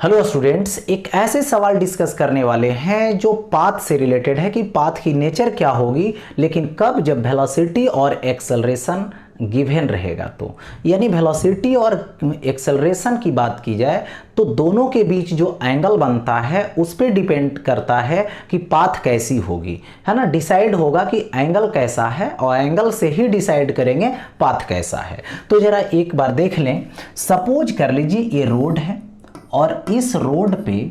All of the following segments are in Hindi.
हेलो स्टूडेंट्स, एक ऐसे सवाल डिस्कस करने वाले हैं जो पाथ से रिलेटेड है कि पाथ की नेचर क्या होगी, लेकिन कब, जब वेलोसिटी और एक्सेलरेशन गिवन रहेगा। तो यानी वेलोसिटी और एक्सेलरेशन की बात की जाए तो दोनों के बीच जो एंगल बनता है उस पर डिपेंड करता है कि पाथ कैसी होगी, है ना। डिसाइड होगा कि एंगल कैसा है और एंगल से ही डिसाइड करेंगे पाथ कैसा है। तो जरा एक बार देख लें। सपोज कर लीजिए ये रोड है और इस रोड पे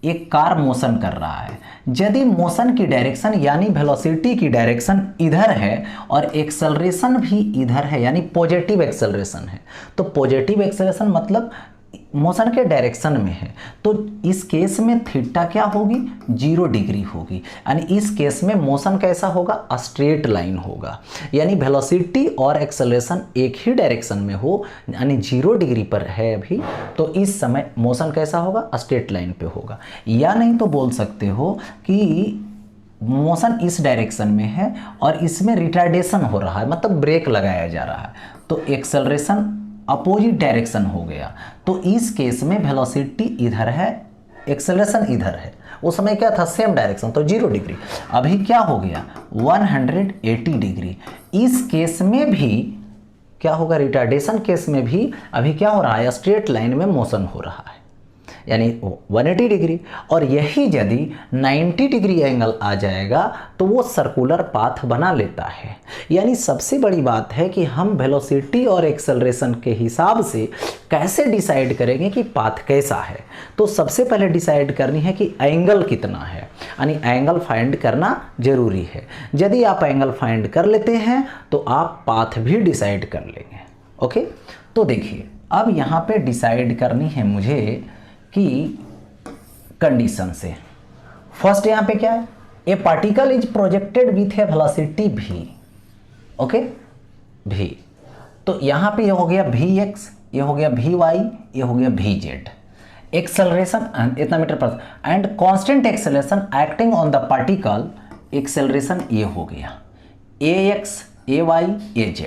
एक कार मोशन कर रहा है। यदि मोशन की डायरेक्शन यानी वेलोसिटी की डायरेक्शन इधर है और एक्सेलरेशन भी इधर है यानी पॉजिटिव एक्सेलरेशन है, तो पॉजिटिव एक्सेलरेशन मतलब मोशन के डायरेक्शन में है, तो इस केस में थीटा क्या होगी, 0 डिग्री होगी। यानी इस केस में मोशन कैसा होगा, स्ट्रेट लाइन होगा। यानी वेलोसिटी और एक्सेलरेशन एक ही डायरेक्शन में हो, यानी 0 डिग्री पर है अभी, तो इस समय मोशन कैसा होगा, स्ट्रेट लाइन पे होगा। या नहीं तो बोल सकते हो कि मोशन इस डायरेक्शन में है और इसमें रिटार्डेशन हो रहा है, मतलब ब्रेक लगाया जा रहा है, तो एक्सेलरेशन अपोजिट डायरेक्शन हो गया। तो इस केस में वेलोसिटी इधर है, एक्सेलरेशन इधर है। उस समय क्या था, सेम डायरेक्शन, तो 0 डिग्री। अभी क्या हो गया, 180 डिग्री। इस केस में भी क्या होगा, रिटार्डेशन केस में भी अभी क्या हो रहा है, स्ट्रेट लाइन में मोशन हो रहा है, यानी 180 डिग्री। और यही यदि 90 डिग्री एंगल आ जाएगा तो वो सर्कुलर पाथ बना लेता है। यानी सबसे बड़ी बात है कि हम वेलोसिटी और एक्सेलरेशन के हिसाब से कैसे डिसाइड करेंगे कि पाथ कैसा है। तो सबसे पहले डिसाइड करनी है कि एंगल कितना है, यानी एंगल फाइंड करना जरूरी है। यदि आप एंगल फाइंड कर लेते हैं तो आप पाथ भी डिसाइड कर लेंगे। ओके, तो देखिए अब यहाँ पे डिसाइड करनी है मुझे कि कंडीशन से। फर्स्ट यहाँ पे क्या है, ए particle is projected with A velocity v। Okay, v, तो यहाँ पे ये हो गया vx, ये हो गया vy, ये हो गया vz। एक्सेलरेशन इतना मीटर पर and constant acceleration acting on the particle, acceleration ये हो गया ax, ay, az।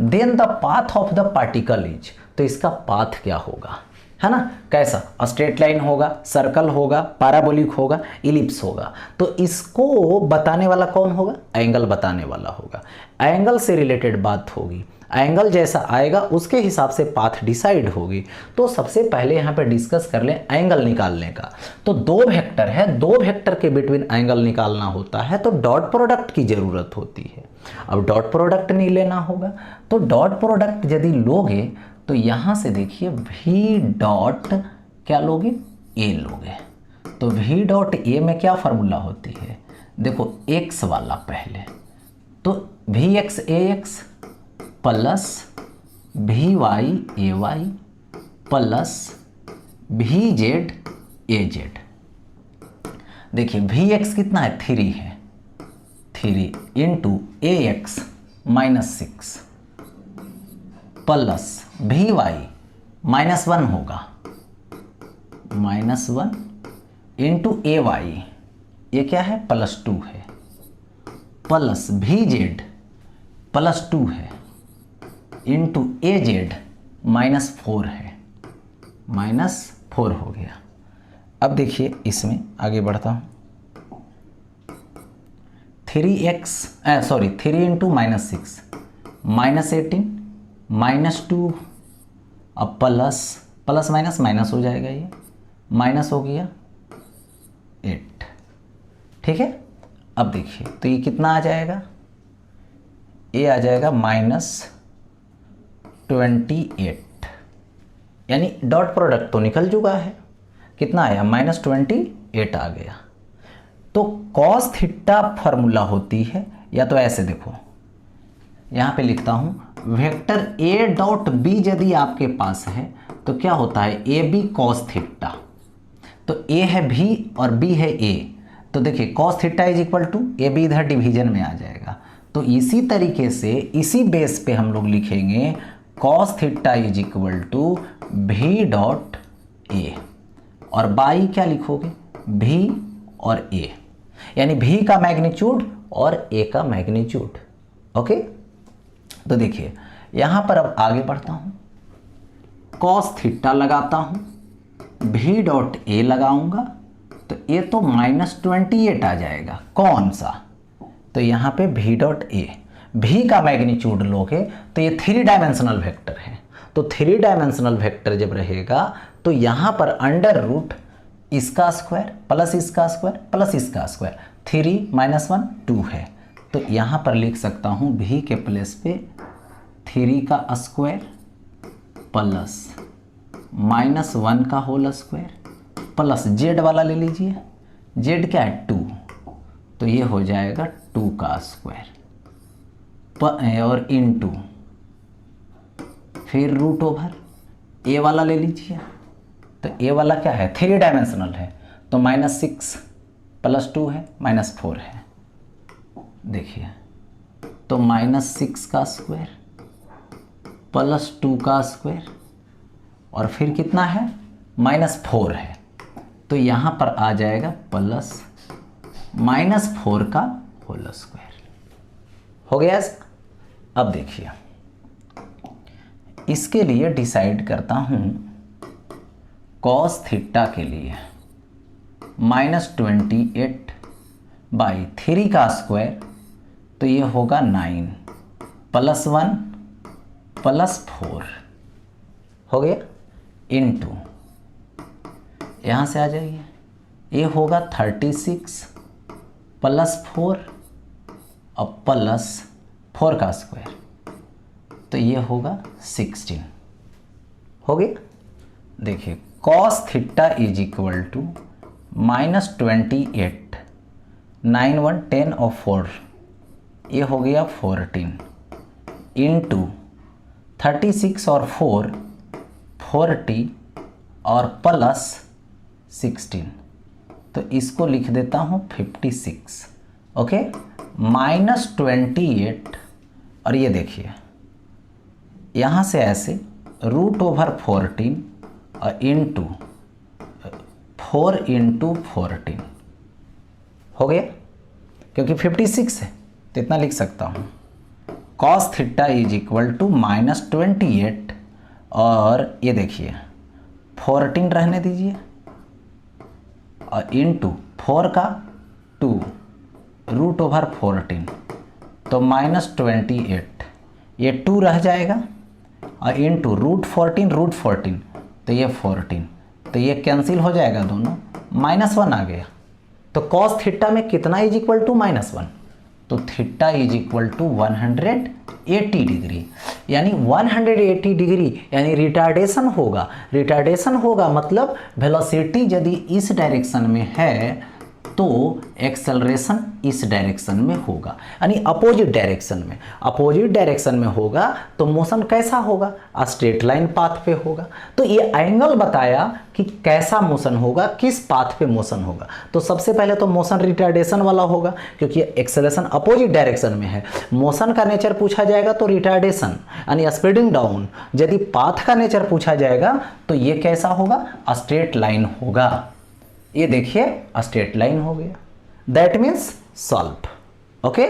Then the path of the particle is, तो इसका पाथ क्या होगा, है ना, कैसा, स्ट्रेट लाइन होगा, सर्कल होगा, पैराबोलिक होगा, इलिप्स होगा। तो इसको बताने वाला कौन होगा, एंगल बताने वाला होगा। एंगल से रिलेटेड बात होगी, एंगल जैसा आएगा उसके हिसाब से पाथ डिसाइड होगी। तो सबसे पहले यहाँ पे डिस्कस कर लें एंगल निकालने का। तो दो वेक्टर है, दो वेक्टर के बिटवीन एंगल निकालना होता है तो डॉट प्रोडक्ट की ज़रूरत होती है। अब डॉट प्रोडक्ट नहीं लेना होगा, तो डॉट प्रोडक्ट यदि लोगे तो यहाँ से देखिए v डॉट क्या लोगे, a लोगे। तो v डॉट a में क्या फार्मूला होती है, देखो x वाला पहले, तो vx ax plus vy ay plus vz az। देखिए vx कितना है, 3 है, 3 इंटू ax -6 प्लस vy -1 होगा, -1 इंटू ay, ये क्या है, +2 है, प्लस vz +2 है इंटू az -4 है, -4 हो गया। अब देखिए इसमें आगे बढ़ता हूँ, 3 इंटू -6 -18 -2, अब प्लस माइनस माइनस हो जाएगा, ये माइनस हो गया 8। ठीक है, अब देखिए तो ये कितना आ जाएगा, ये आ जाएगा -28, यानी डॉट प्रोडक्ट तो निकल चुका है। कितना आया, -28 आ गया। तो कॉस थीटा फॉर्मूला होती है, या तो ऐसे देखो यहाँ पे लिखता हूँ, वेक्टर a डॉट b यदि आपके पास है तो क्या होता है, ए बी कॉस थीटा। तो a है b और b है a, तो देखिए cos theta is equal to A B, इधर डिवीजन में आ जाएगा। तो इसी तरीके से इसी बेस पे हम लोग लिखेंगे cos theta is equal to v dot a, और बाई क्या लिखोगे, v और a, यानी v का मैग्नीट्यूड और a का मैग्नीट्यूड। ओके, तो देखिए यहाँ पर अब आगे बढ़ता हूँ, कॉस थीटा लगाता हूँ v डॉट ए लगाऊंगा तो ये तो -28 आ जाएगा। कौन सा? तो यहाँ पे v डॉट ए, v का मैग्नीट्यूड लोगे तो ये 3 डायमेंशनल वेक्टर है। तो 3 डायमेंशनल वेक्टर जब रहेगा तो यहाँ पर अंडर रूट इसका स्क्वायर प्लस इसका स्क्वायर प्लस इसका स्क्वायर, 3 - 1 2 है। तो यहाँ पर लिख सकता हूँ v के प्लेस पे 3 का स्क्वायर प्लस -1 का होल स्क्वायर प्लस z वाला ले लीजिए, z क्या है 2, तो ये हो जाएगा 2 का स्क्वायर और इनटू फिर रूट ओवर ए वाला ले लीजिए। तो ए वाला क्या है 3 डायमेंशनल है तो -6 + 2 है -4 है। देखिए तो -6 का स्क्वायर प्लस 2 का स्क्वायर और फिर कितना है -4 है। तो यहाँ पर आ जाएगा प्लस -4 का होल स्क्वायर। हो गया। अब देखिए इसके लिए डिसाइड करता हूँ cos थीटा के लिए -28/3 का स्क्वायर, तो ये होगा 9 + 1 + 4 हो गया इनटू, यहाँ से आ जाइए, ये होगा 36 + 4 और प्लस 4 का स्क्वायर, तो ये होगा 16 हो गया। देखिए cos theta is equal to -28, 9 1 10 और 4, ये हो गया 14 इंटू 36 और 4 40 और प्लस 16, तो इसको लिख देता हूँ 56। ओके -28 और ये देखिए यहाँ से ऐसे √14 और इंटू 4 × 14 हो गया, क्योंकि 56 है तो इतना लिख सकता हूँ। cos theta is equal to -28 और ये देखिए 14 रहने दीजिए और इंटू 4 का 2 √14, तो -28, ये 2 रह जाएगा और इंटू √14 तो ये 14, तो ये कैंसिल हो जाएगा दोनों, -1 आ गया। तो cos थीटा में कितना इज इक्वल टू -1, तो theta is equal to 180 degree, यानी 180 डिग्री यानी रिटार्डेशन होगा। रिटार्डेशन होगा मतलब वेलोसिटी यदि इस डायरेक्शन में है तो एक्सेलरेशन इस डायरेक्शन में होगा, यानी अपोजिट डायरेक्शन में। अपोजिट डायरेक्शन में होगा तो मोशन कैसा होगा, स्ट्रेट लाइन पाथ पे होगा। तो ये एंगल बताया कि कैसा मोशन होगा, किस पाथ पे मोशन होगा। तो सबसे पहले तो मोशन रिटार्डेशन वाला होगा, क्योंकि एक्सेलरेशन अपोजिट डायरेक्शन में है। मोशन का नेचर पूछा जाएगा तो रिटार्डेशन यानी स्पीडिंग डाउन। यदि पाथ का नेचर पूछा जाएगा तो ये कैसा होगा, स्ट्रेट लाइन होगा। ये देखिए स्ट्रेट लाइन हो गया, दैट मीन्स सॉल्व। ओके।